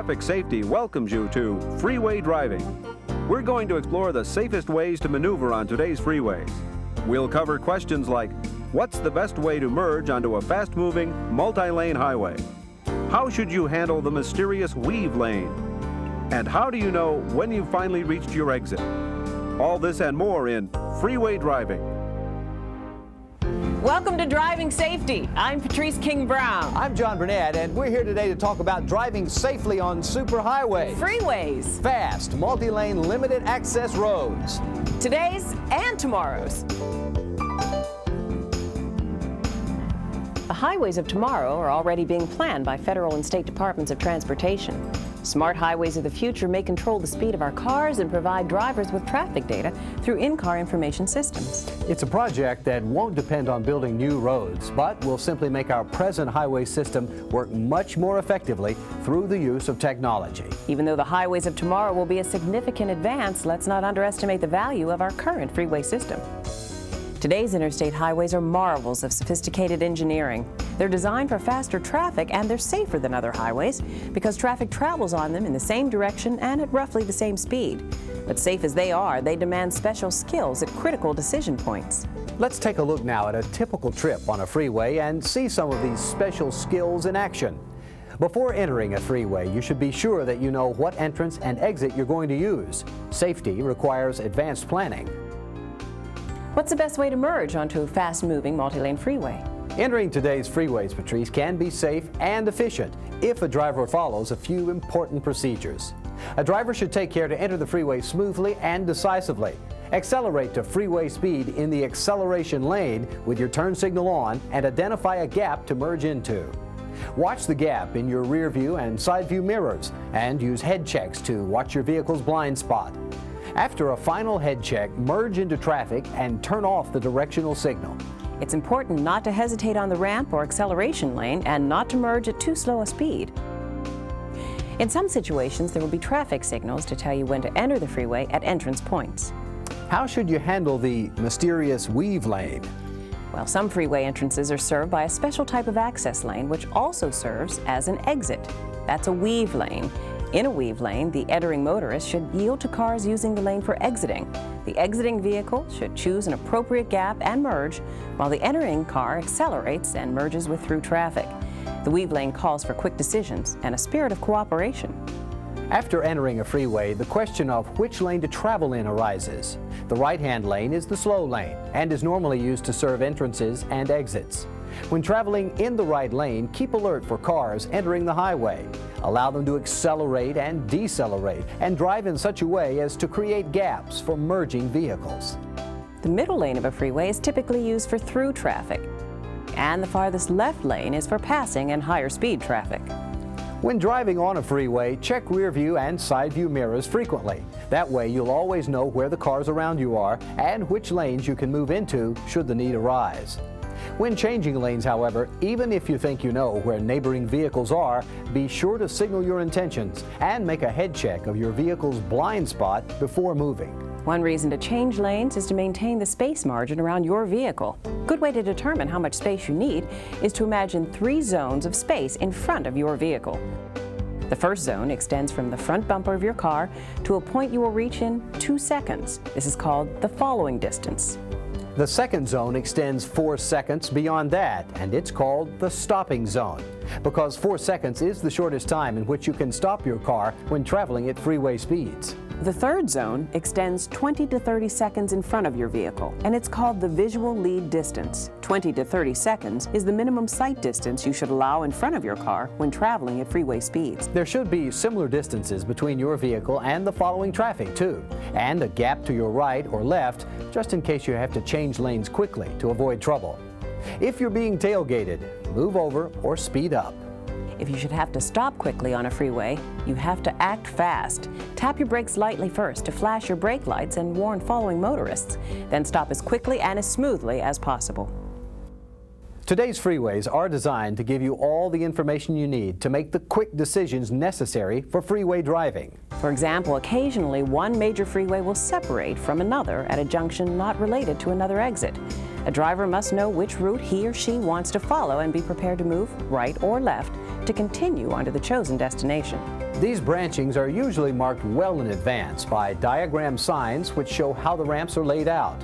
Traffic Safety welcomes you to Freeway Driving. We're going to explore the safest ways to maneuver on today's freeways. We'll cover questions like, what's the best way to merge onto a fast-moving, multi-lane highway? How should you handle the mysterious weave lane? And how do you know when you've finally reached your exit? All this and more in Freeway Driving. Welcome to Driving Safety. I'm Patrice King-Brown. I'm John Burnett, and we're here today to talk about driving safely on superhighways. Freeways. Fast, multi-lane, limited access roads. Today's and tomorrow's. The highways of tomorrow are already being planned by federal and state departments of transportation. Smart highways of the future may control the speed of our cars and provide drivers with traffic data through in-car information systems. It's a project that won't depend on building new roads, but will simply make our present highway system work much more effectively through the use of technology. Even though the highways of tomorrow will be a significant advance, let's not underestimate the value of our current freeway system. Today's interstate highways are marvels of sophisticated engineering. They're designed for faster traffic, and they're safer than other highways because traffic travels on them in the same direction and at roughly the same speed. But safe as they are, they demand special skills at critical decision points. Let's take a look now at a typical trip on a freeway and see some of these special skills in action. Before entering a freeway, you should be sure that you know what entrance and exit you're going to use. Safety requires advanced planning. What's the best way to merge onto a fast-moving multi-lane freeway? Entering today's freeways, Patrice, can be safe and efficient if a driver follows a few important procedures. A driver should take care to enter the freeway smoothly and decisively. Accelerate to freeway speed in the acceleration lane with your turn signal on and identify a gap to merge into. Watch the gap in your rear view and side view mirrors and use head checks to watch your vehicle's blind spot. After a final head check, merge into traffic and turn off the directional signal. It's important not to hesitate on the ramp or acceleration lane and not to merge at too slow a speed. In some situations, there will be traffic signals to tell you when to enter the freeway at entrance points. How should you handle the mysterious weave lane? Well, some freeway entrances are served by a special type of access lane, which also serves as an exit. That's a weave lane. In a weave lane, the entering motorist should yield to cars using the lane for exiting. The exiting vehicle should choose an appropriate gap and merge, while the entering car accelerates and merges with through traffic. The weave lane calls for quick decisions and a spirit of cooperation. After entering a freeway, the question of which lane to travel in arises. The right-hand lane is the slow lane and is normally used to serve entrances and exits. When traveling in the right lane, keep alert for cars entering the highway. Allow them to accelerate and decelerate and drive in such a way as to create gaps for merging vehicles. The middle lane of a freeway is typically used for through traffic, and the farthest left lane is for passing and higher speed traffic. When driving on a freeway, check rear view and side view mirrors frequently. That way you'll always know where the cars around you are and which lanes you can move into should the need arise. When changing lanes, however, even if you think you know where neighboring vehicles are, be sure to signal your intentions and make a head check of your vehicle's blind spot before moving. One reason to change lanes is to maintain the space margin around your vehicle. A good way to determine how much space you need is to imagine 3 zones of space in front of your vehicle. The first zone extends from the front bumper of your car to a point you will reach in 2 seconds. This is called the following distance. The second zone extends 4 seconds beyond that, and it's called the stopping zone, because 4 seconds is the shortest time in which you can stop your car when traveling at freeway speeds. The third zone extends 20 to 30 seconds in front of your vehicle, and it's called the visual lead distance. 20 to 30 seconds is the minimum sight distance you should allow in front of your car when traveling at freeway speeds. There should be similar distances between your vehicle and the following traffic, too, and a gap to your right or left, just in case you have to change lanes quickly to avoid trouble. If you're being tailgated, move over or speed up. If you should have to stop quickly on a freeway, you have to act fast. Tap your brakes lightly first to flash your brake lights and warn following motorists. Then stop as quickly and as smoothly as possible. Today's freeways are designed to give you all the information you need to make the quick decisions necessary for freeway driving. For example, occasionally one major freeway will separate from another at a junction not related to another exit. A driver must know which route he or she wants to follow and be prepared to move right or left to continue onto the chosen destination. These branchings are usually marked well in advance by diagram signs which show how the ramps are laid out.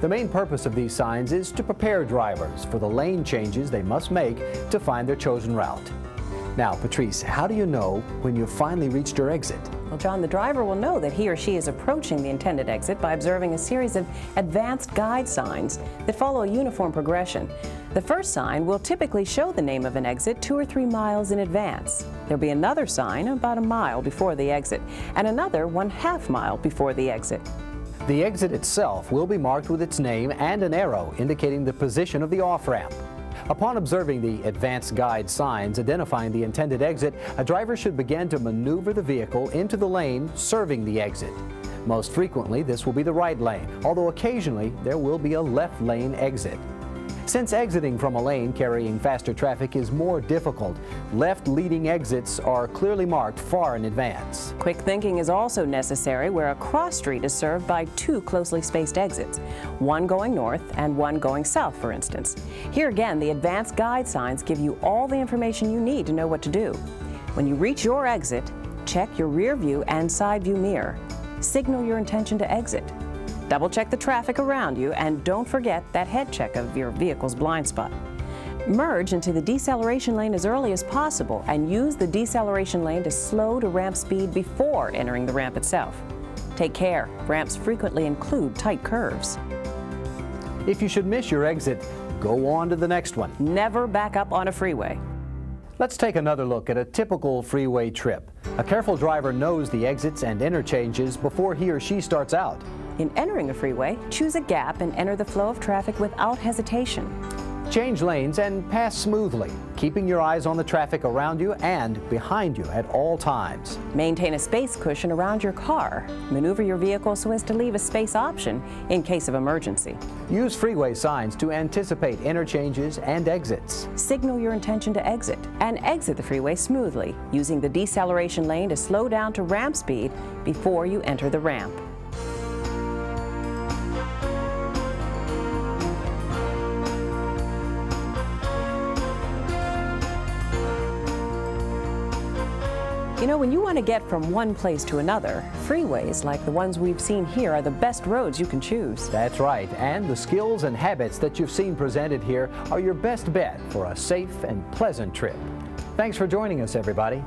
The main purpose of these signs is to prepare drivers for the lane changes they must make to find their chosen route. Now, Patrice, how do you know when you've finally reached your exit? Well, John, the driver will know that he or she is approaching the intended exit by observing a series of advanced guide signs that follow a uniform progression. The first sign will typically show the name of an exit 2 or 3 miles in advance. There'll be another sign about a mile before the exit, and another 1/2 mile before the exit. The exit itself will be marked with its name and an arrow indicating the position of the off-ramp. Upon observing the advanced guide signs identifying the intended exit, a driver should begin to maneuver the vehicle into the lane serving the exit. Most frequently, this will be the right lane, although occasionally there will be a left lane exit. Since exiting from a lane carrying faster traffic is more difficult, left-leading exits are clearly marked far in advance. Quick thinking is also necessary where a cross street is served by 2 closely spaced exits, one going north and one going south, for instance. Here again, the advanced guide signs give you all the information you need to know what to do. When you reach your exit, check your rear view and side view mirror. Signal your intention to exit. Double check the traffic around you, and don't forget that head check of your vehicle's blind spot. Merge into the deceleration lane as early as possible and use the deceleration lane to slow to ramp speed before entering the ramp itself. Take care, ramps frequently include tight curves. If you should miss your exit, go on to the next one. Never back up on a freeway. Let's take another look at a typical freeway trip. A careful driver knows the exits and interchanges before he or she starts out. In entering a freeway, choose a gap and enter the flow of traffic without hesitation. Change lanes and pass smoothly, keeping your eyes on the traffic around you and behind you at all times. Maintain a space cushion around your car. Maneuver your vehicle so as to leave a space option in case of emergency. Use freeway signs to anticipate interchanges and exits. Signal your intention to exit and exit the freeway smoothly, using the deceleration lane to slow down to ramp speed before you enter the ramp. You know, when you want to get from one place to another, freeways like the ones we've seen here are the best roads you can choose. That's right, and the skills and habits that you've seen presented here are your best bet for a safe and pleasant trip. Thanks for joining us, everybody.